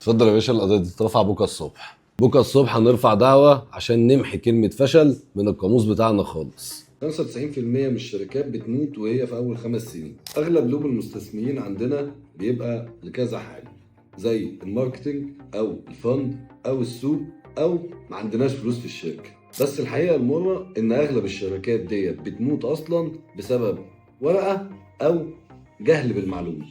اتفضل يا باشا، القضية تترفع بكره الصبح. بكره الصبح هنرفع دعوة عشان نمحي كلمة فشل من القاموس بتاعنا خالص. 95% من الشركات بتموت وهي في أول 5 سنين. أغلب لوب المستثمرين عندنا بيبقى لكذا حاجة، زي الماركتينج أو الفند أو السوق أو ما عندناش فلوس في الشركة. بس الحقيقة المرة إن أغلب الشركات ديت بتموت أصلا بسبب ورقة أو جهل بالمعلومة.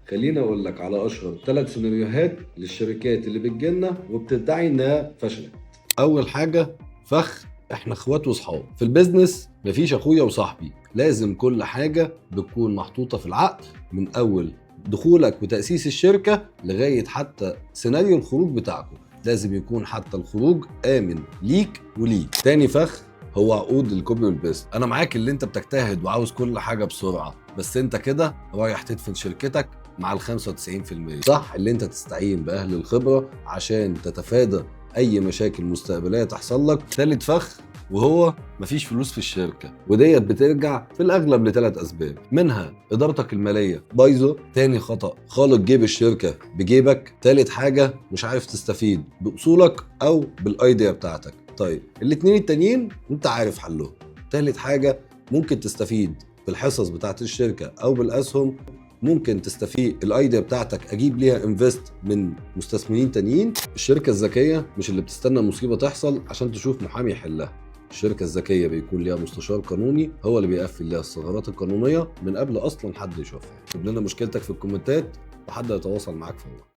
خليني اقول لك على اشهر 3 سيناريوهات للشركات اللي بتجيلنا وبتدعي انها فشلت. اول حاجه، فخ احنا اخوات وصحاب. في البيزنس مفيش اخويا وصاحبي، لازم كل حاجه بتكون محطوطه في العقد من اول دخولك وتاسيس الشركه لغايه حتى سيناريو الخروج بتاعكم. لازم يكون حتى الخروج امن ليك وليك. تاني فخ هو عقود الكوبي والبيست. انا معاك اللي انت بتجتهد وعاوز كل حاجه بسرعه، بس انت كده رايح تدفن شركتك مع ال 95%. صح اللي انت تستعين باهل الخبره عشان تتفادى اي مشاكل مستقبليه تحصل لك. ثالث فخ وهو مفيش فلوس في الشركه، وديت بترجع في الاغلب ل3 اسباب، منها ادارتك الماليه بايظه، تاني خطا خالط جيب الشركه بجيبك، تالت حاجه مش عارف تستفيد باصولك او بالايديا بتاعتك. طيب الاتنين التانيين انت عارف حلهم. تالت حاجه ممكن تستفيد بالحصص بتاعت الشركه او بالاسهم، ممكن تستفيد الايديا بتاعتك اجيب ليها انفست من مستثمرين تانيين. الشركه الذكيه مش اللي بتستنى مصيبه تحصل عشان تشوف محامي يحلها. الشركه الذكيه بيكون ليها مستشار قانوني هو اللي بيقفل ليها الثغرات القانونيه من قبل اصلا حد يشوفها. اكتب لنا مشكلتك في الكومنتات وحد يتواصل معاك فورا.